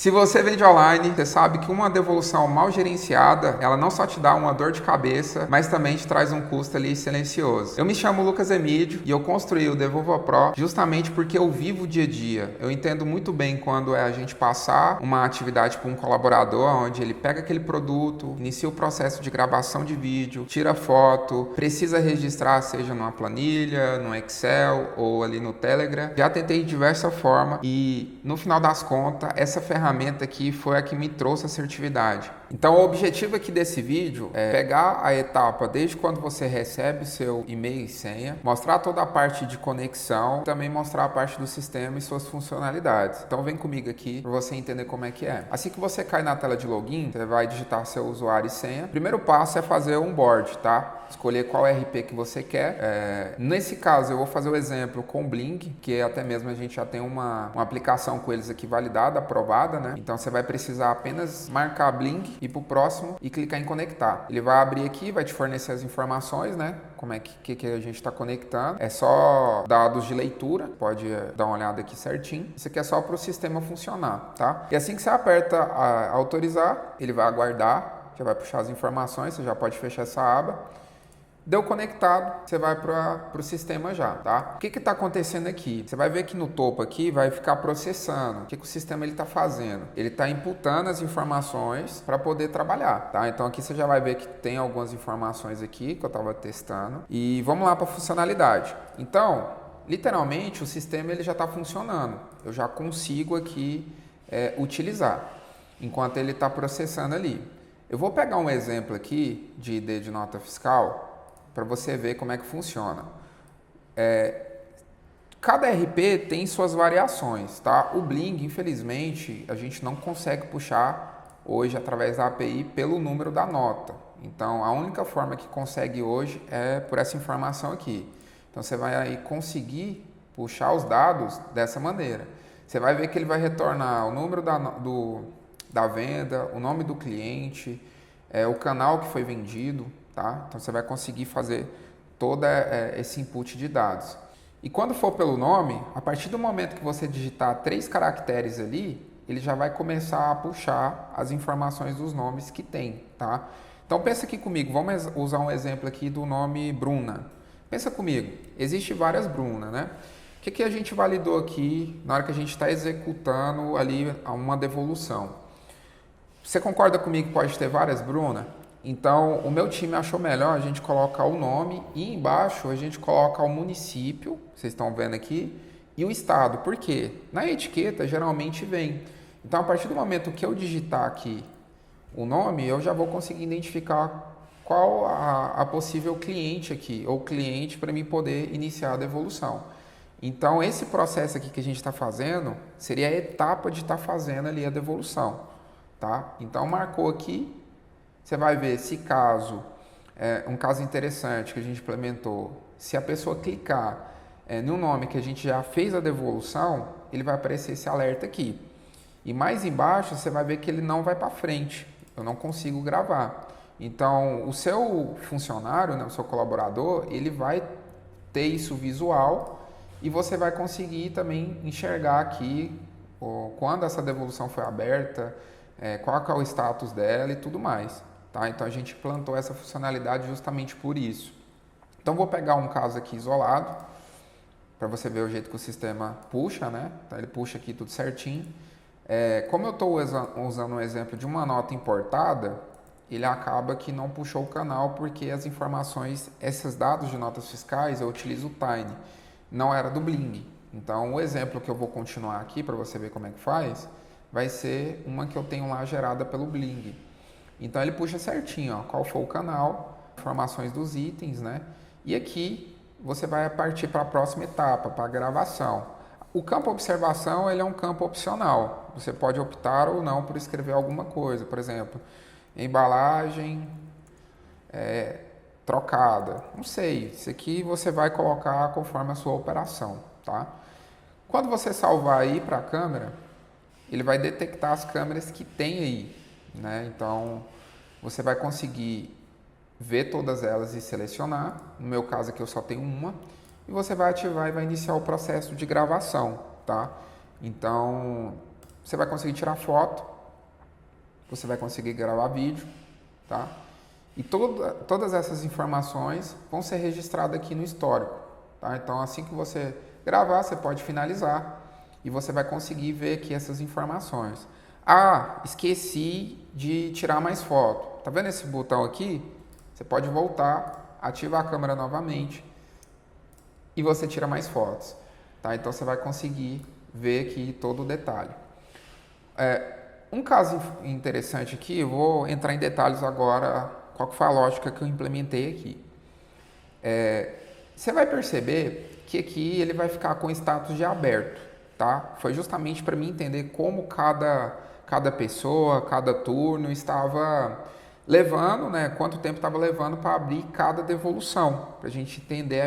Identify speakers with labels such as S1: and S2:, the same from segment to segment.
S1: Se você vende online, você sabe que uma devolução mal gerenciada, ela não só te dá uma dor de cabeça, mas também te traz um custo ali silencioso. Eu me chamo Lucas Emídio e eu construí o Devolva Pro justamente porque eu vivo o dia a dia. Eu entendo muito bem quando é a gente passar uma atividade para um colaborador, onde ele pega aquele produto, inicia o processo de gravação de vídeo, tira foto, precisa registrar, seja numa planilha, no Excel ou ali no Telegram. Já tentei de diversas formas e no final das contas, essa ferramenta aqui foi a que me trouxe a assertividade. Então, o objetivo aqui desse vídeo é pegar a etapa desde quando você recebe seu e-mail e senha, mostrar toda a parte de conexão, também mostrar a parte do sistema e suas funcionalidades. Então, vem comigo aqui para você entender como é que é. Assim que você cai na tela de login, você vai digitar seu usuário e senha. O primeiro passo é fazer um onboard, tá? Escolher qual RP que você quer. Nesse caso, eu vou fazer o exemplo com o Bling, que até mesmo a gente já tem uma aplicação com eles aqui validada, aprovada, né? Então, você vai precisar apenas marcar Bling, ir para o próximo e clicar em conectar. Ele vai abrir aqui, vai te fornecer as informações, né? Como é que a gente está conectando. É só dados de leitura, pode dar uma olhada aqui certinho. Isso aqui é só para o sistema funcionar, tá? E assim que você aperta a autorizar, ele vai aguardar, já vai puxar as informações, você já pode fechar essa aba. Deu conectado, você vai para o sistema já, tá? O que está acontecendo aqui? Você vai ver que no topo aqui vai ficar processando. O que o sistema está fazendo? Ele está imputando as informações para poder trabalhar, tá? Então aqui você já vai ver que tem algumas informações aqui que eu estava testando. E vamos lá para a funcionalidade. Então, literalmente o sistema ele já está funcionando. Eu já consigo aqui utilizar enquanto ele está processando ali. Eu vou pegar um exemplo aqui de ID de nota fiscal para você ver como é que funciona. Cada RP tem suas variações, tá? O Bling, infelizmente, a gente não consegue puxar hoje através da API pelo número da nota. Então, a única forma que consegue hoje é por essa informação aqui. Então, você vai aí conseguir puxar os dados dessa maneira. Você vai ver que ele vai retornar o número da venda, o nome do cliente, o canal que foi vendido, tá? Então você vai conseguir fazer todo esse input de dados. E quando for pelo nome, a partir do momento que você digitar 3 caracteres ali, ele já vai começar a puxar as informações dos nomes que tem, tá? Então pensa aqui comigo, vamos usar um exemplo aqui do nome Bruna. Pensa comigo, existe várias Bruna, né? O que a gente validou aqui na hora que a gente está executando ali uma devolução? Você concorda comigo que pode ter várias Bruna? Então, o meu time achou melhor a gente colocar o nome e embaixo a gente coloca o município, vocês estão vendo aqui, e o estado. Por quê? Na etiqueta geralmente vem. Então, a partir do momento que eu digitar aqui o nome, eu já vou conseguir identificar qual a possível cliente aqui, ou cliente para mim poder iniciar a devolução. Então, esse processo aqui que a gente está fazendo seria a etapa de estar fazendo ali a devolução, tá? Então, marcou aqui. Você vai ver se caso, um caso interessante que a gente implementou, se a pessoa clicar no nome que a gente já fez a devolução, ele vai aparecer esse alerta aqui. E mais embaixo você vai ver que ele não vai para frente, eu não consigo gravar. Então, o seu funcionário, né, o seu colaborador, ele vai ter isso visual e você vai conseguir também enxergar aqui quando essa devolução foi aberta, qual que é o status dela e tudo mais. Tá? Então a gente implantou essa funcionalidade justamente por isso. Então vou pegar um caso aqui isolado, para você ver o jeito que o sistema puxa, né? Então ele puxa aqui tudo certinho. Como eu estou usando um exemplo de uma nota importada, ele acaba que não puxou o canal porque as informações, esses dados de notas fiscais, eu utilizo o Tiny, não era do Bling. Então o exemplo que eu vou continuar aqui para você ver como é que faz, vai ser uma que eu tenho lá gerada pelo Bling. Então ele puxa certinho, ó, qual foi o canal, informações dos itens, né? E aqui você vai partir para a próxima etapa, para a gravação. O campo observação ele é um campo opcional. Você pode optar ou não por escrever alguma coisa, por exemplo, embalagem trocada. Não sei, isso aqui você vai colocar conforme a sua operação, tá? Quando você salvar aí para a câmera, ele vai detectar as câmeras que tem aí, né? Então você vai conseguir ver todas elas e selecionar. No meu caso aqui eu só tenho uma. E você vai ativar e vai iniciar o processo de gravação, tá? Então você vai conseguir tirar foto, você vai conseguir gravar vídeo, tá? E todas essas informações vão ser registradas aqui no histórico, tá? Então, assim que você gravar, você pode finalizar e você vai conseguir ver aqui essas informações. Ah, esqueci de tirar mais foto. Tá vendo esse botão aqui? Você pode voltar, ativar a câmera novamente e você tira mais fotos, tá? Então você vai conseguir ver aqui todo o detalhe. Um caso interessante aqui, eu vou entrar em detalhes agora, qual que foi a lógica que eu implementei aqui. Você vai perceber que aqui ele vai ficar com status de aberto, tá? Foi justamente para mim entender como cada pessoa, cada turno estava levando, né? Quanto tempo estava levando para abrir cada devolução, para a gente entender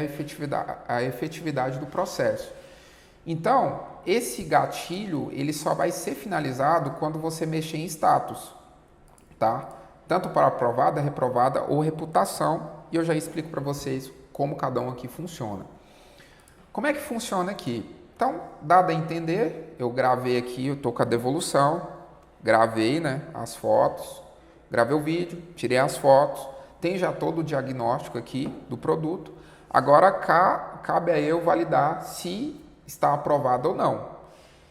S1: a efetividade do processo. Então, esse gatilho ele só vai ser finalizado quando você mexer em status, tá? Tanto para aprovada, reprovada ou reputação, e eu já explico para vocês como cada um aqui funciona. Como é que funciona aqui? Então, dado a entender, eu gravei aqui, eu estou com a devolução, gravei, né, as fotos, gravei o vídeo, tirei as fotos, tem já todo o diagnóstico aqui do produto. Agora cabe a eu validar se está aprovado ou não.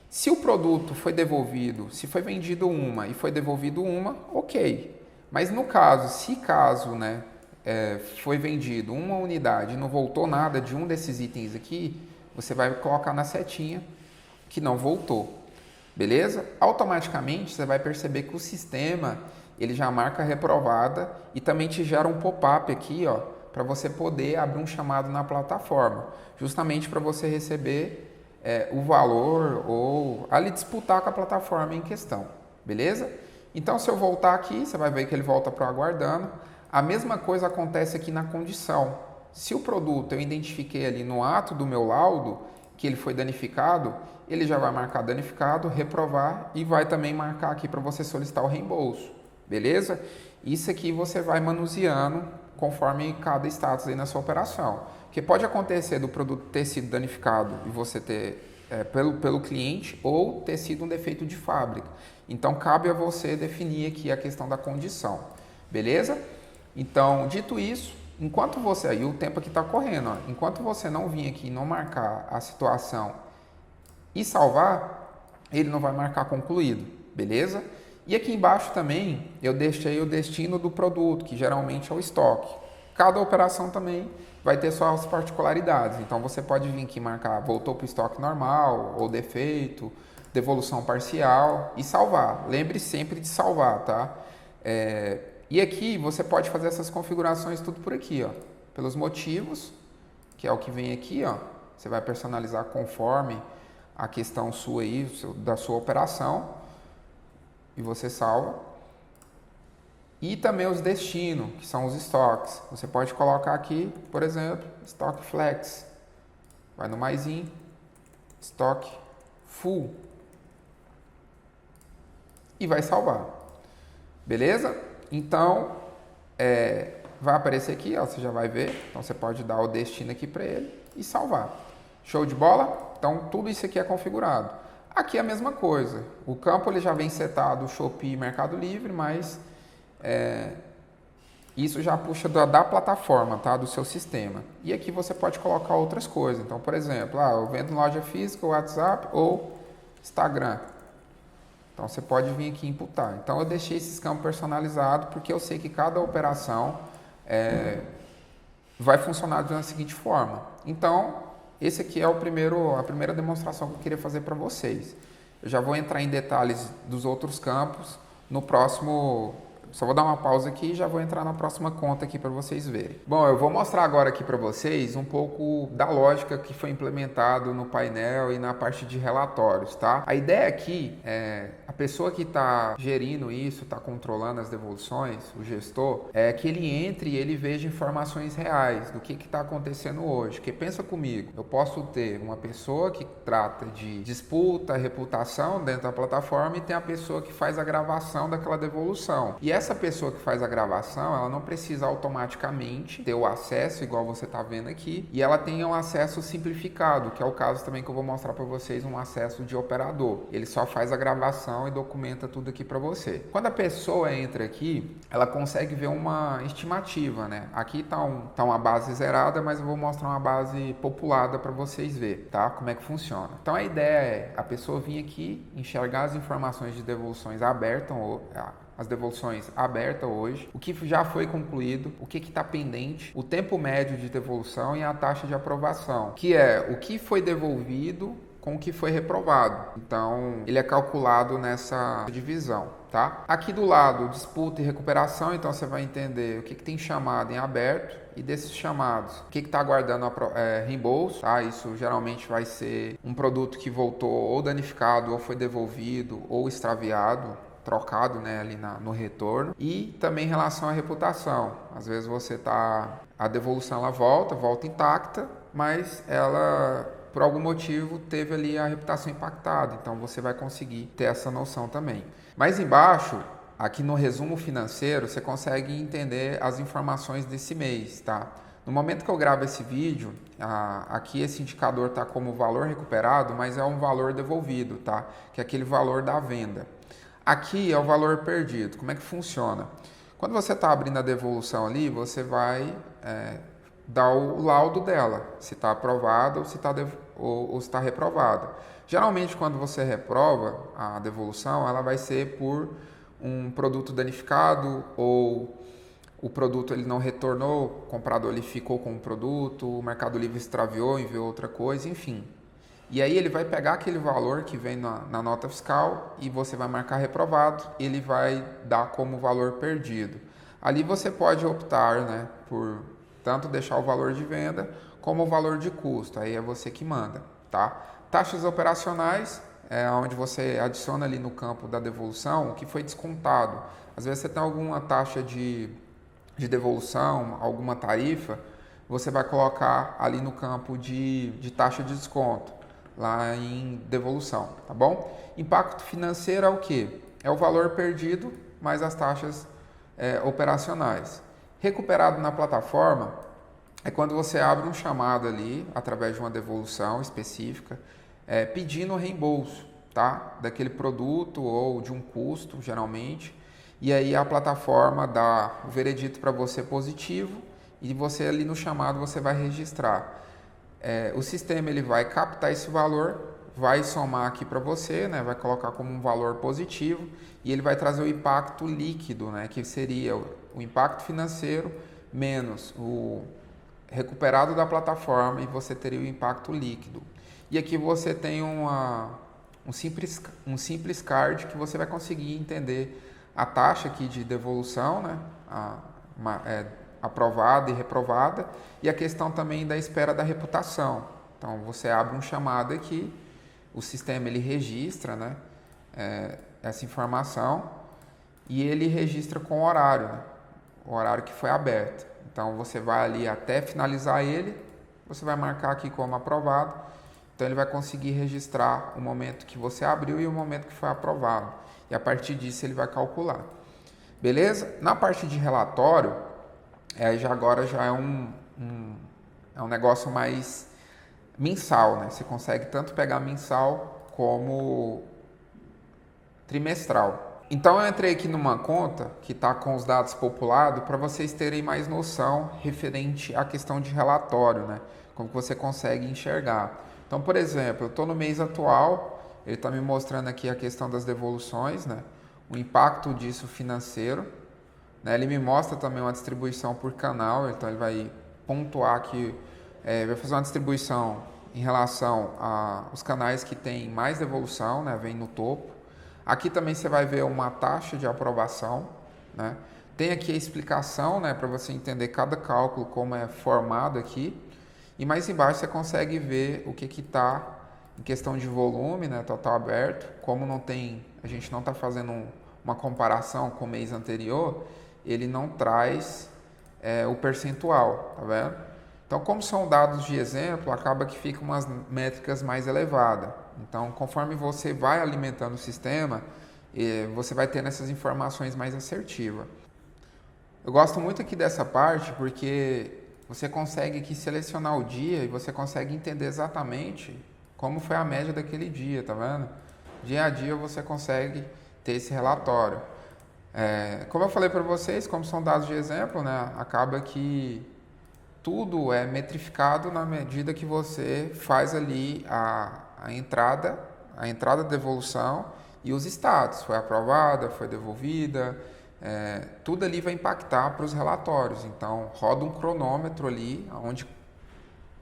S1: Se o produto foi devolvido, se foi vendido uma e foi devolvido uma, ok. Mas no caso, né, foi vendido uma unidade e não voltou nada de um desses itens aqui, você vai colocar na setinha que não voltou. Beleza? Automaticamente você vai perceber que o sistema ele já marca reprovada e também te gera um pop-up aqui, ó, para você poder abrir um chamado na plataforma, justamente para você receber o valor ou ali disputar com a plataforma em questão, beleza? Então, se eu voltar aqui, você vai ver que ele volta para o aguardando. A mesma coisa acontece aqui na condição. Se o produto eu identifiquei ali no ato do meu laudo que ele foi danificado, ele já vai marcar danificado, reprovar e vai também marcar aqui para você solicitar o reembolso, beleza? Isso aqui você vai manuseando conforme cada status aí na sua operação. Porque pode acontecer do produto ter sido danificado e você ter pelo cliente ou ter sido um defeito de fábrica. Então cabe a você definir aqui a questão da condição, beleza? Então, dito isso, enquanto você aí o tempo aqui está correndo, ó, enquanto você não vir aqui e não marcar a situação e salvar, ele não vai marcar concluído, beleza? E aqui embaixo também eu deixei o destino do produto, que geralmente é o estoque. Cada operação também vai ter suas particularidades. Então você pode vir aqui marcar voltou para o estoque normal ou defeito, devolução parcial e salvar. Lembre sempre de salvar, tá? E aqui você pode fazer essas configurações tudo por aqui, ó. Pelos motivos, que é o que vem aqui, ó. Você vai personalizar conforme a questão sua aí, da sua operação, e você salva. E também os destinos, que são os estoques. Você pode colocar aqui, por exemplo, estoque flex. Vai no maisinho, estoque full. E vai salvar. Beleza? Então, vai aparecer aqui, ó, você já vai ver. Então, você pode dar o destino aqui para ele e salvar. Show de bola? Então, tudo isso aqui é configurado. Aqui é a mesma coisa. O campo ele já vem setado Shopee e Mercado Livre, mas isso já puxa da plataforma, tá? Do seu sistema. E aqui você pode colocar outras coisas. Então, por exemplo, eu vendo loja física, WhatsApp ou Instagram. Então, você pode vir aqui e imputar. Então, eu deixei esses campos personalizados porque eu sei que cada operação vai funcionar da seguinte forma. Então, esse aqui é a primeira demonstração que eu queria fazer para vocês. Eu já vou entrar em detalhes dos outros campos no próximo. Só vou dar uma pausa aqui e já vou entrar na próxima conta aqui para vocês verem. Bom, eu vou mostrar agora aqui para vocês um pouco da lógica que foi implementado no painel e na parte de relatórios, tá? A ideia aqui é a pessoa que está gerindo isso, está controlando as devoluções, o gestor, é que ele entre e ele veja informações reais do que está acontecendo hoje. Porque pensa comigo, eu posso ter uma pessoa que trata de disputa, reputação dentro da plataforma e tem a pessoa que faz a gravação daquela devolução. E essa essa pessoa que faz a gravação, ela não precisa automaticamente ter o acesso, igual você está vendo aqui, e ela tem um acesso simplificado, que é o caso também que eu vou mostrar para vocês, um acesso de operador. Ele só faz a gravação e documenta tudo aqui para você. Quando a pessoa entra aqui, ela consegue ver uma estimativa, né? Aqui tá uma base zerada, mas eu vou mostrar uma base populada para vocês verem, tá? Como é que funciona. Então a ideia é a pessoa vir aqui, enxergar as informações de devoluções abertas, as devoluções abertas hoje, o que já foi concluído, o que está pendente, o tempo médio de devolução e a taxa de aprovação, que é o que foi devolvido com o que foi reprovado. Então, ele é calculado nessa divisão, tá? Aqui do lado, disputa e recuperação, então você vai entender o que tem chamado em aberto e desses chamados, o que está aguardando reembolso, tá? Isso geralmente vai ser um produto que voltou ou danificado, ou foi devolvido, ou extraviado, trocado, né, ali no retorno. E também em relação à reputação. Às vezes a devolução ela volta intacta, mas ela, por algum motivo, teve ali a reputação impactada. Então você vai conseguir ter essa noção também. Mais embaixo, aqui no resumo financeiro, você consegue entender as informações desse mês, tá? No momento que eu gravo esse vídeo, aqui esse indicador está como valor recuperado, mas é um valor devolvido, tá? Que é aquele valor da venda. Aqui é o valor perdido. Como é que funciona? Quando você está abrindo a devolução ali, você vai dar o laudo dela, se está aprovada ou se está reprovada. Geralmente, quando você reprova a devolução, ela vai ser por um produto danificado ou o produto ele não retornou, o comprador ele ficou com o produto, o Mercado Livre extraviou, enviou outra coisa, enfim. E aí ele vai pegar aquele valor que vem na nota fiscal e você vai marcar reprovado, ele vai dar como valor perdido. Ali você pode optar, né, por tanto deixar o valor de venda como o valor de custo, aí é você que manda, tá? Taxas operacionais é onde você adiciona ali no campo da devolução o que foi descontado. Às vezes você tem alguma taxa de devolução, alguma tarifa, você vai colocar ali no campo de taxa de desconto, lá em devolução, tá bom? Impacto financeiro é o que? É o valor perdido mais as taxas operacionais. Recuperado na plataforma é quando você abre um chamado ali, através de uma devolução específica, pedindo reembolso, tá? Daquele produto ou de um custo, geralmente, e aí a plataforma dá o veredito para você positivo e você ali no chamado você vai registrar. O sistema ele vai captar esse valor, vai somar aqui para você, né? Vai colocar como um valor positivo e ele vai trazer o impacto líquido, né? Que seria o impacto financeiro menos o recuperado da plataforma e você teria o impacto líquido. E aqui você tem um simples card que você vai conseguir entender a taxa aqui de devolução, né? Aprovada e reprovada, e a questão também da espera da reputação. Então você abre um chamado aqui, o sistema ele registra, né, essa informação e ele registra com o horário, né, o horário que foi aberto. Então você vai ali até finalizar ele, você vai marcar aqui como aprovado, então ele vai conseguir registrar o momento que você abriu e o momento que foi aprovado, e a partir disso ele vai calcular. Beleza? Na parte de relatório, agora já é um negócio mais mensal, né? Você consegue tanto pegar mensal como trimestral. Então eu entrei aqui numa conta que está com os dados populados para vocês terem mais noção referente à questão de relatório, né? Como que você consegue enxergar. Então, por exemplo, eu estou no mês atual, ele está me mostrando aqui a questão das devoluções, né? O impacto disso financeiro. Ele me mostra também uma distribuição por canal, então ele vai pontuar que vai fazer uma distribuição em relação aos canais que tem mais devolução, né, vem no topo. Aqui também você vai ver uma taxa de aprovação, né? Tem aqui a explicação, né, para você entender cada cálculo como é formado aqui. E mais embaixo você consegue ver o que está em questão de volume, né, total aberto. Como a gente não está fazendo uma comparação com o mês anterior, ele não traz o percentual, tá vendo? Então, como são dados de exemplo, acaba que fica umas métricas mais elevadas. Então, conforme você vai alimentando o sistema, você vai tendo essas informações mais assertivas. Eu gosto muito aqui dessa parte porque você consegue aqui selecionar o dia e você consegue entender exatamente como foi a média daquele dia, tá vendo? Dia a dia você consegue ter esse relatório. Como eu falei para vocês, como são dados de exemplo, né, acaba que tudo é metrificado na medida que você faz ali a entrada da devolução e os status. Foi aprovada, foi devolvida, tudo ali vai impactar para os relatórios. Então, roda um cronômetro ali, onde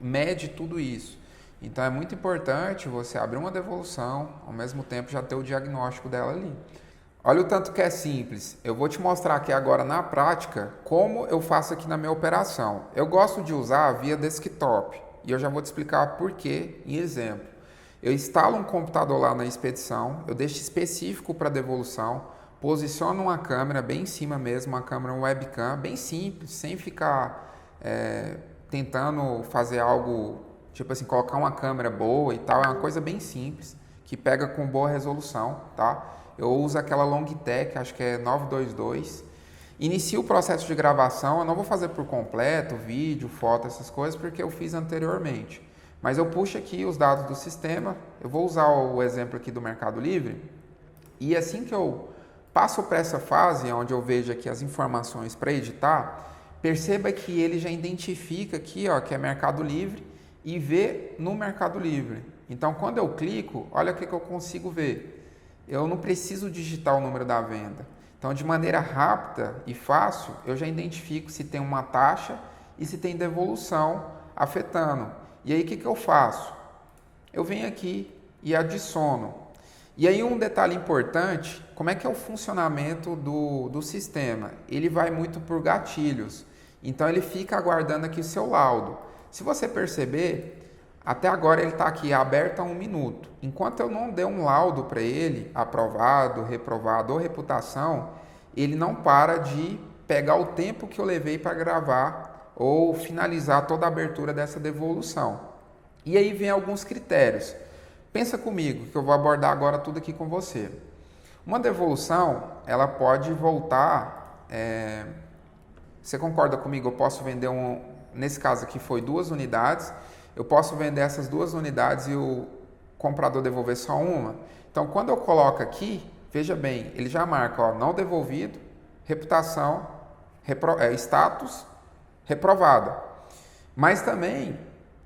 S1: mede tudo isso. Então, é muito importante você abrir uma devolução, ao mesmo tempo já ter o diagnóstico dela ali. Olha o tanto que é simples. Eu vou te mostrar aqui agora na prática como eu faço aqui na minha operação. Eu gosto de usar via desktop e eu já vou te explicar por quê em exemplo. Eu instalo um computador lá na expedição, eu deixo específico para devolução, posiciono uma câmera bem em cima mesmo, uma câmera webcam, bem simples, sem ficar tentando fazer algo, tipo assim, colocar uma câmera boa e tal. É uma coisa bem simples, que pega com boa resolução, tá? Eu uso aquela Longitech, acho que é 922. Inicio o processo de gravação, eu não vou fazer por completo, vídeo, foto, essas coisas, porque eu fiz anteriormente. Mas eu puxo aqui os dados do sistema, eu vou usar o exemplo aqui do Mercado Livre, e assim que eu passo para essa fase, onde eu vejo aqui as informações para editar, perceba que ele já identifica aqui, ó, que é Mercado Livre, e vê no Mercado Livre. Então, quando eu clico, olha o que eu consigo ver. Eu não preciso digitar o número da venda. Então, de maneira rápida e fácil, eu já identifico se tem uma taxa e se tem devolução afetando. E aí, o que eu faço? Eu venho aqui e adiciono. E aí, um detalhe importante, como é que é o funcionamento do sistema? Ele vai muito por gatilhos. Então, ele fica aguardando aqui o seu laudo. Se você perceber, até agora ele está aqui aberto há 1 minuto. Enquanto eu não der um laudo para ele, aprovado, reprovado ou reputação, ele não para de pegar o tempo que eu levei para gravar ou finalizar toda a abertura dessa devolução. E aí vem alguns critérios. Pensa comigo, que eu vou abordar agora tudo aqui com você. Uma devolução, ela pode voltar... Você concorda comigo? Eu posso vender nesse caso aqui foi 2 unidades... Eu posso vender essas 2 unidades e o comprador devolver só uma. Então, quando eu coloco aqui, veja bem, ele já marca, ó, não devolvido, reputação, status, reprovada. Mas também,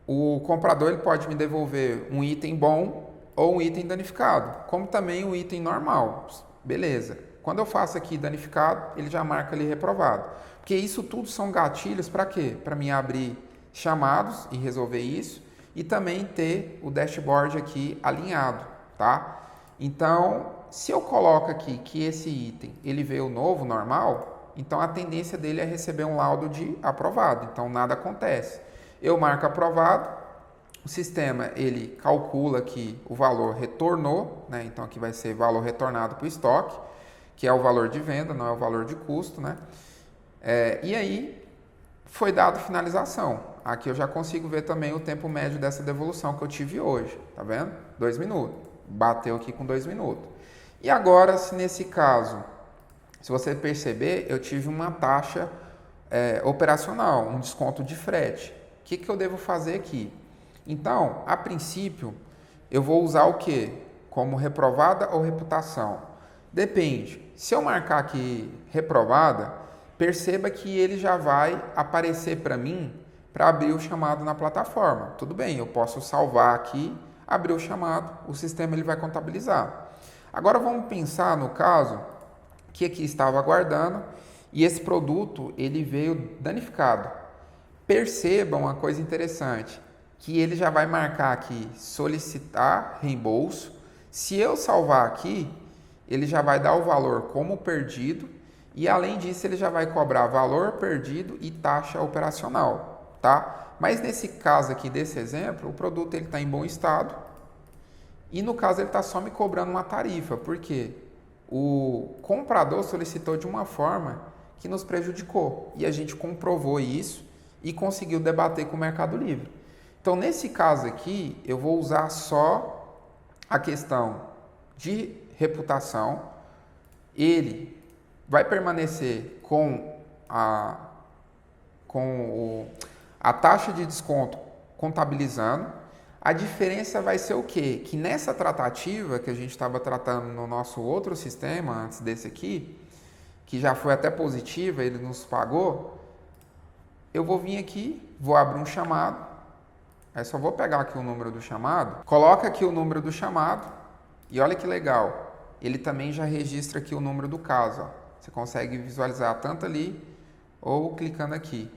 S1: o comprador ele pode me devolver um item bom ou um item danificado, como também um item normal. Beleza. Quando eu faço aqui danificado, ele já marca ali reprovado. Porque isso tudo são gatilhos para quê? Para mim abrir chamados e resolver isso e também ter o dashboard aqui alinhado, tá? Então, se eu coloco aqui que esse item ele veio novo, normal, então a tendência dele é receber um laudo de aprovado, então nada acontece. Eu marco aprovado, o sistema ele calcula que o valor retornou, né? Então aqui vai ser valor retornado para o estoque, que é o valor de venda, não é o valor de custo, né? E aí foi dado finalização. Aqui eu já consigo ver também o tempo médio dessa devolução que eu tive hoje, tá vendo? 2 minutos. Bateu aqui com 2 minutos. E agora, se nesse caso, se você perceber, eu tive uma taxa operacional, um desconto de frete. O que eu devo fazer aqui? Então, a princípio, eu vou usar o quê? Como reprovada ou reputação? Depende. Se eu marcar aqui reprovada, perceba que ele já vai aparecer para mim para abrir o chamado na plataforma. Tudo bem, eu posso salvar aqui, abrir o chamado, o sistema ele vai contabilizar. Agora vamos pensar no caso que aqui estava aguardando e esse produto ele veio danificado. Perceba uma coisa interessante, que ele já vai marcar aqui solicitar reembolso. Se eu salvar aqui, ele já vai dar o valor como perdido e além disso ele já vai cobrar valor perdido e taxa operacional. Tá? Mas nesse caso aqui, desse exemplo, o produto está em bom estado e no caso ele está só me cobrando uma tarifa, porque o comprador solicitou de uma forma que nos prejudicou e a gente comprovou isso e conseguiu debater com o Mercado Livre. Então, nesse caso aqui, eu vou usar só a questão de reputação, ele vai permanecer a taxa de desconto contabilizando. A diferença vai ser o quê? Que nessa tratativa que a gente estava tratando no nosso outro sistema, antes desse aqui, que já foi até positiva, ele nos pagou, eu vou vir aqui, vou abrir um chamado, aí só vou pegar aqui o número do chamado, coloca aqui o número do chamado, e olha que legal, ele também já registra aqui o número do caso, ó. Você consegue visualizar tanto ali, ou clicando aqui,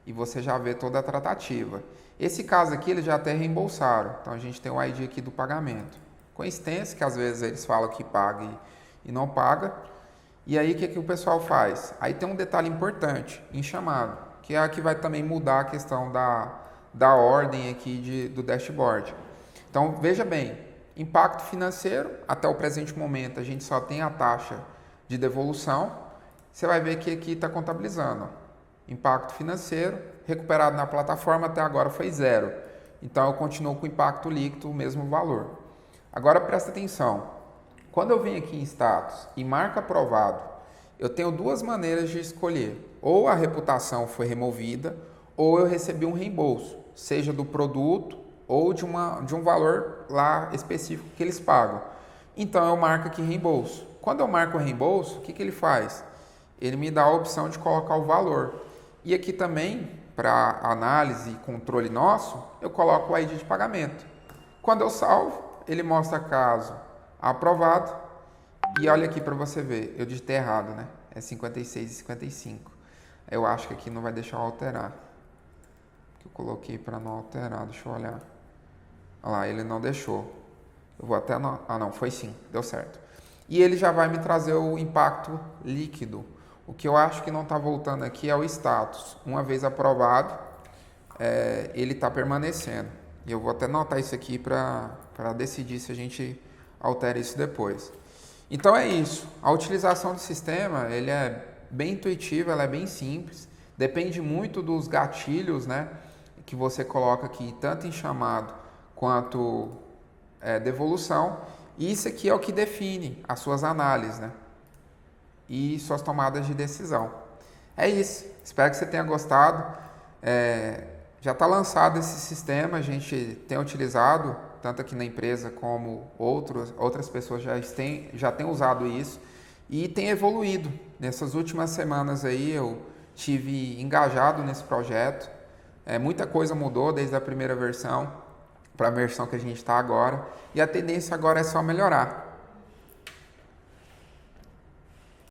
S1: e você já vê toda a tratativa. Esse caso aqui, eles já até reembolsaram, então a gente tem o ID aqui do pagamento. Coincidência que às vezes eles falam que paga e não paga, e aí o que o pessoal faz? Aí tem um detalhe importante em chamado, que é a que vai também mudar a questão da ordem aqui do dashboard. Então veja bem, impacto financeiro, até o presente momento a gente só tem a taxa de devolução, você vai ver que aqui está contabilizando. Ó. Impacto financeiro, recuperado na plataforma até agora foi 0. Então eu continuo com o impacto líquido, o mesmo valor. Agora presta atenção. Quando eu venho aqui em status e marca aprovado, eu tenho duas maneiras de escolher. Ou a reputação foi removida, ou eu recebi um reembolso, seja do produto ou de um valor lá específico que eles pagam. Então eu marco aqui reembolso. Quando eu marco o reembolso, o que ele faz? Ele me dá a opção de colocar o valor. E aqui também, para análise e controle nosso, eu coloco o ID de pagamento. Quando eu salvo, ele mostra caso aprovado. E olha aqui para você ver, eu digitei errado, né? É 56,55. Eu acho que aqui não vai deixar eu alterar. Eu coloquei para não alterar, deixa eu olhar. Olha lá, ele não deixou. Eu vou até... Ah, não, foi sim, deu certo. E ele já vai me trazer o impacto líquido. O que eu acho que não está voltando aqui é o status. Uma vez aprovado, ele está permanecendo. E eu vou até anotar isso aqui para decidir se a gente altera isso depois. Então é isso. A utilização do sistema, ele é bem intuitivo, ela é bem simples. Depende muito dos gatilhos, né, que você coloca aqui, tanto em chamado quanto devolução. E isso aqui é o que define as suas análises, né? E suas tomadas de decisão. É isso. Espero que você tenha gostado. Já está lançado esse sistema, a gente tem utilizado, tanto aqui na empresa como outras pessoas já têm usado isso e tem evoluído. Nessas últimas semanas aí eu tive engajado nesse projeto. Muita coisa mudou desde a primeira versão para a versão que a gente está agora e a tendência agora é só melhorar.